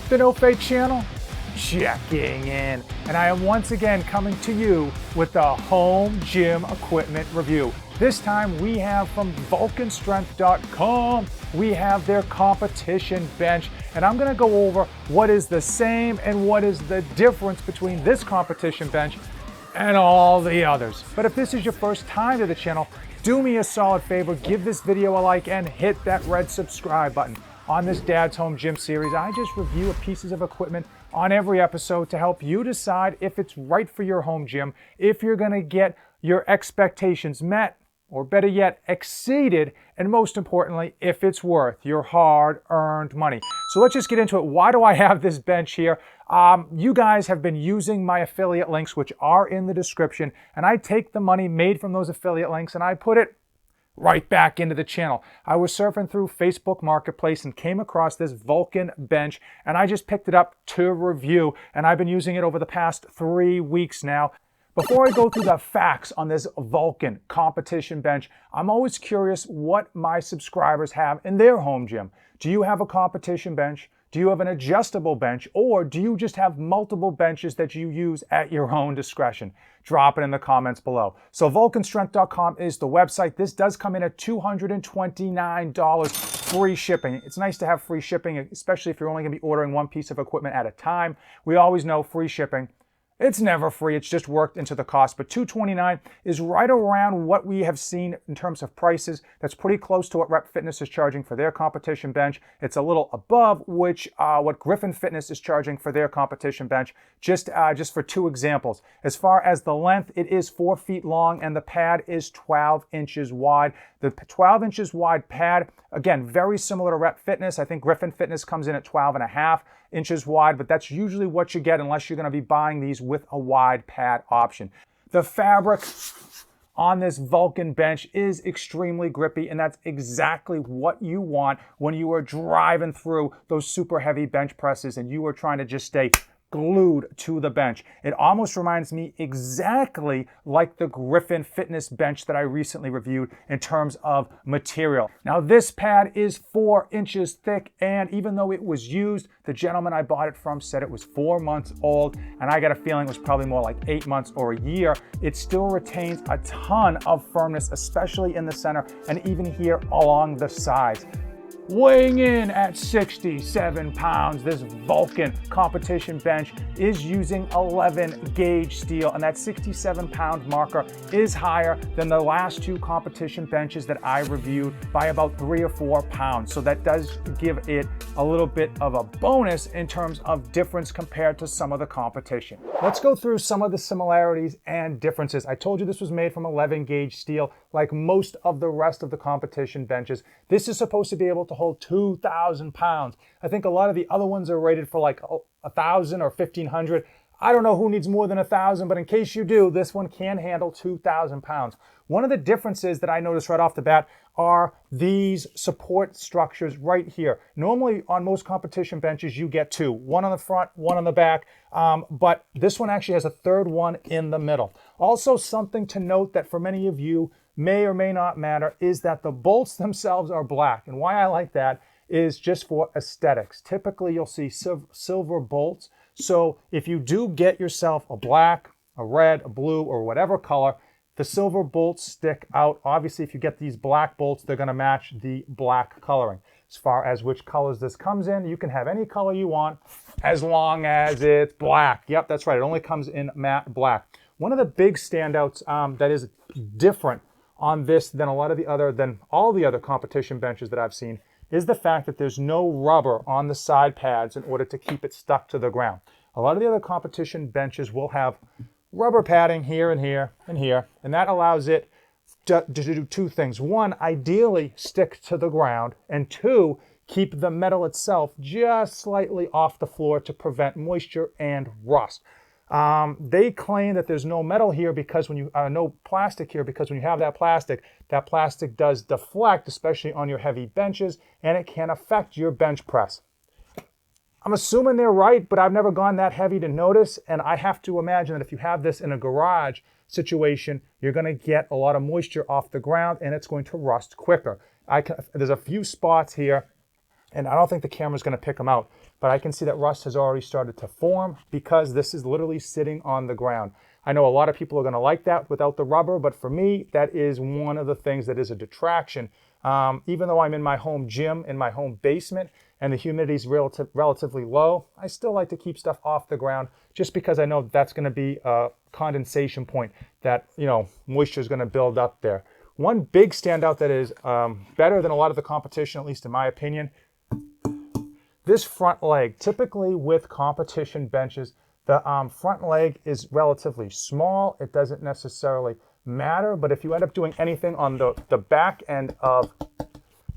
The No Fake channel, checking in. And I am once again coming to you with the home gym equipment review. This time we have from VulcanStrength.com, we have their competition bench. And I'm gonna go over what is the same and what is the difference between this competition bench and all the others. But if this is your first time to the channel, do me a solid favor, give this video a like and hit that red subscribe button. On this Dad's Home Gym series, I just review pieces of equipment on every episode to help you decide if it's right for your home gym, if you're gonna get your expectations met, or better yet, exceeded, and most importantly, if it's worth your hard-earned money. So let's just get into it. Why do I have this bench here? You guys have been using my affiliate links, which are in the description, and I take the money made from those affiliate links and I put it right back into the channel. I was surfing through Facebook Marketplace and came across this Vulcan bench, and I just picked it up to review, and I've been using it over the past 3 weeks now. Before I go through the facts on this Vulcan competition bench, I'm always curious what my subscribers have in their home gym. Do you have a competition bench? Do you have an adjustable bench? Or do you just have multiple benches that you use at your own discretion? Drop it in the comments below. So VulcanStrength.com is the website. This does come in at $229 free shipping. It's nice to have free shipping, especially if you're only gonna be ordering one piece of equipment at a time. We always know free shipping, it's never free, it's just worked into the cost, but $229 is right around what we have seen in terms of prices. That's pretty close to what Rep Fitness is charging for their competition bench. It's a little above what Griffin Fitness is charging for their competition bench. Just for two examples. As far as the length, it is 4 feet long and the pad is 12 inches wide. The 12 inches wide pad, again, very similar to Rep Fitness. I think Griffin Fitness comes in at 12.5 inches wide, but that's usually what you get unless you're gonna be buying these with a wide pad option. The fabric on this Vulcan bench is extremely grippy, and that's exactly what you want when you are driving through those super heavy bench presses and you are trying to just stay glued to the bench. It almost reminds me exactly like the Griffin Fitness bench that I recently reviewed in terms of material. Now this pad is 4 inches thick, and even though it was used, the gentleman I bought it from said it was 4 months old, and I got a feeling it was probably more like 8 months or a year. It still retains a ton of firmness, especially in the center and even here along the sides. Weighing in at 67 pounds, this Vulcan competition bench is using 11 gauge steel, and that 67-pound marker is higher than the last two competition benches that I reviewed by about 3 or 4 pounds. So that does give it a little bit of a bonus in terms of difference compared to some of the competition. Let's go through some of the similarities and differences. I told you this was made from 11 gauge steel. Like most of the rest of the competition benches, this is supposed to be able to hold 2,000 pounds. I think a lot of the other ones are rated for like 1,000 or 1,500. I don't know who needs more than 1,000, but in case you do, this one can handle 2,000 pounds. One of the differences that I noticed right off the bat are these support structures right here. Normally on most competition benches, you get two, one on the front, one on the back, but this one actually has a third one in the middle. Also, something to note that for many of you may or may not matter is that the bolts themselves are black. And why I like that is just for aesthetics. Typically, you'll see silver bolts. So if you do get yourself a black, a red, a blue, or whatever color, the silver bolts stick out. Obviously, if you get these black bolts, they're gonna match the black coloring. As far as which colors this comes in, you can have any color you want as long as it's black. Yep, that's right, it only comes in matte black. One of the big standouts that is different on this than all the other competition benches that I've seen is the fact that there's no rubber on the side pads in order to keep it stuck to the ground. A lot of the other competition benches will have rubber padding here and here and here, and that allows it to do two things. One, ideally stick to the ground, and two, keep the metal itself just slightly off the floor to prevent moisture and rust. They claim that there's no metal here because no plastic here because when you have that plastic does deflect, especially on your heavy benches, and it can affect your bench press. I'm assuming they're right, but I've never gone that heavy to notice, and I have to imagine that if you have this in a garage situation, you're going to get a lot of moisture off the ground, and it's going to rust quicker. There's a few spots here and I don't think the camera's going to pick them out, but I can see that rust has already started to form because this is literally sitting on the ground. I know a lot of people are going to like that without the rubber, but for me, that is one of the things that is a detraction. Even though I'm in my home gym, in my home basement, and the humidity is relatively low, I still like to keep stuff off the ground just because I know that's going to be a condensation point that, moisture is going to build up there. One big standout that is better than a lot of the competition, at least in my opinion, this front leg. Typically with competition benches, the front leg is relatively small. It doesn't necessarily matter, but if you end up doing anything on the back end of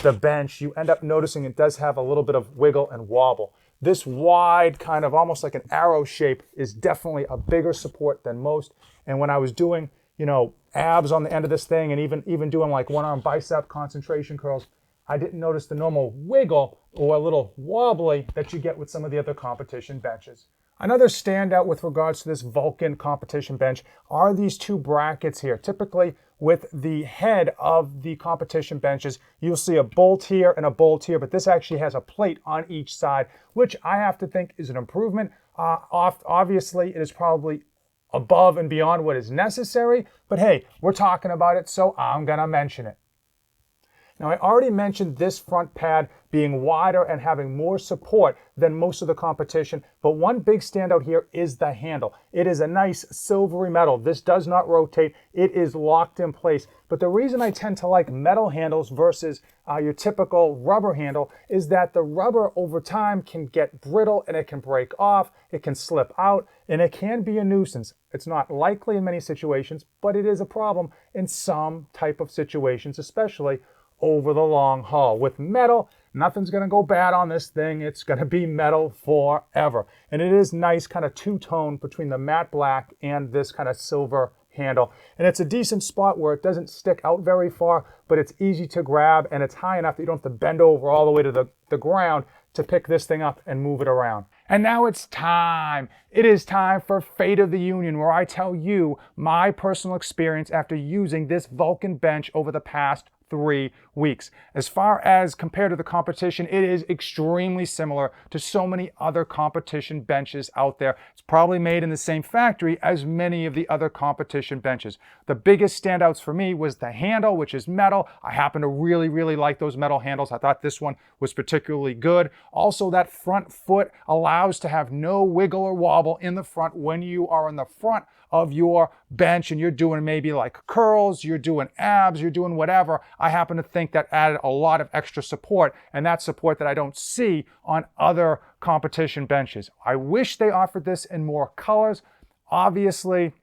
the bench, you end up noticing it does have a little bit of wiggle and wobble. This wide, kind of almost like an arrow shape, is definitely a bigger support than most. And when I was doing, abs on the end of this thing, and even doing like one-arm bicep concentration curls, I didn't notice the normal wiggle or a little wobbly that you get with some of the other competition benches. Another standout with regards to this Vulcan competition bench are these two brackets here. Typically with the head of the competition benches, you'll see a bolt here and a bolt here, but this actually has a plate on each side, which I have to think is an improvement. Obviously, it is probably above and beyond what is necessary, but hey, we're talking about it, so I'm gonna mention it. Now, I already mentioned this front pad being wider and having more support than most of the competition, but one big standout here is the handle. It is a nice silvery metal. This does not rotate. It is locked in place. But the reason I tend to like metal handles versus your typical rubber handle is that the rubber over time can get brittle and it can break off, it can slip out, and it can be a nuisance. It's not likely in many situations, but it is a problem in some type of situations, especially over the long haul. With metal, nothing's going to go bad on this thing. It's going to be metal forever. And it is nice kind of two-tone between the matte black and this kind of silver handle. And it's a decent spot where it doesn't stick out very far, but it's easy to grab and it's high enough that you don't have to bend over all the way to the ground to pick this thing up and move it around. And now it's time. It is time for Fate of the Union, where I tell you my personal experience after using this Vulcan bench over the past 3 weeks. As far as compared to the competition, it is extremely similar to so many other competition benches out there. It's probably made in the same factory as many of the other competition benches. The biggest standouts for me was the handle, which is metal. I happen to really like those metal handles. I thought this one was particularly good. Also, that front foot allows to have no wiggle or wobble in the front when you are in the front of your bench and you're doing maybe like curls, you're doing abs, you're doing whatever. I happen to think that added a lot of extra support, and that's support that I don't see on other competition benches. I wish they offered this in more colors. Obviously,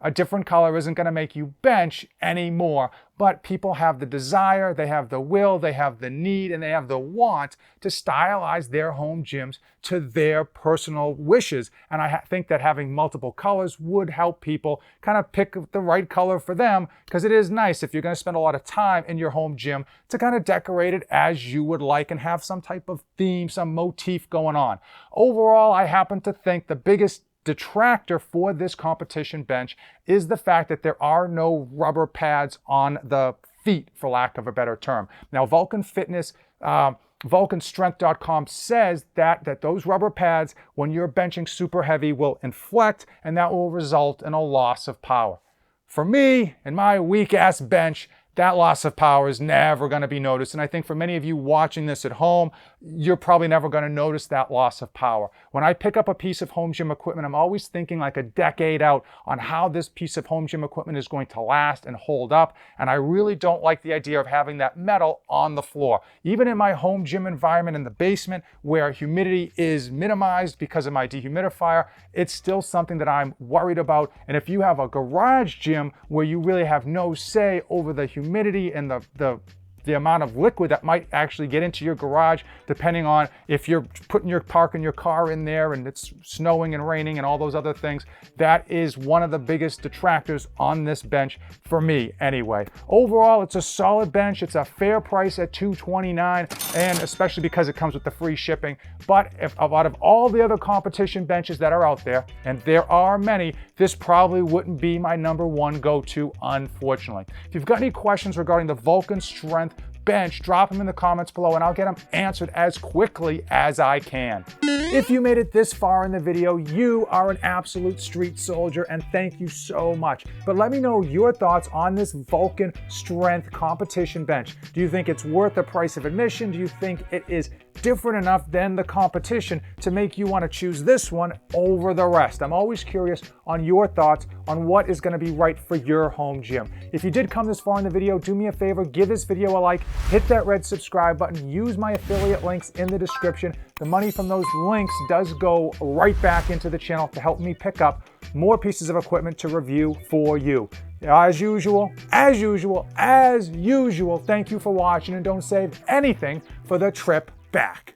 a different color isn't going to make you bench anymore, but people have the desire, they have the will, they have the need, and they have the want to stylize their home gyms to their personal wishes. And I think that having multiple colors would help people kind of pick the right color for them, because it is nice if you're going to spend a lot of time in your home gym to kind of decorate it as you would like and have some type of theme, some motif going on. Overall, I happen to think the biggest detractor for this competition bench is the fact that there are no rubber pads on the feet, for lack of a better term. Now, Vulcan Fitness, VulcanStrength.com says that those rubber pads, when you're benching super heavy, will inflect, and that will result in a loss of power. For me, in my weak-ass bench, that loss of power is never going to be noticed. And I think for many of you watching this at home, you're probably never going to notice that loss of power. When I pick up a piece of home gym equipment, I'm always thinking like a decade out on how this piece of home gym equipment is going to last and hold up. And I really don't like the idea of having that metal on the floor. Even in my home gym environment in the basement, where humidity is minimized because of my dehumidifier, it's still something that I'm worried about. And if you have a garage gym where you really have no say over the humidity and the amount of liquid that might actually get into your garage, depending on if you're parking your car in there and it's snowing and raining and all those other things, that is one of the biggest detractors on this bench for me anyway. Overall, it's a solid bench. It's a fair price at $229, and especially because it comes with the free shipping. But if out of all the other competition benches that are out there, and there are many, this probably wouldn't be my number one go-to, unfortunately. If you've got any questions regarding the Vulcan Strength bench, drop them in the comments below and I'll get them answered as quickly as I can. If you made it this far in the video, you are an absolute street soldier and thank you so much. But let me know your thoughts on this Vulcan Strength Competition Bench. Do you think it's worth the price of admission? Do you think it is different enough than the competition to make you want to choose this one over the rest? I'm always curious on your thoughts on what is going to be right for your home gym. If you did come this far in the video, do me a favor, give this video a like, hit that red subscribe button, use my affiliate links in the description. The money from those links does go right back into the channel to help me pick up more pieces of equipment to review for you. As usual, thank you for watching and don't save anything for the trip back.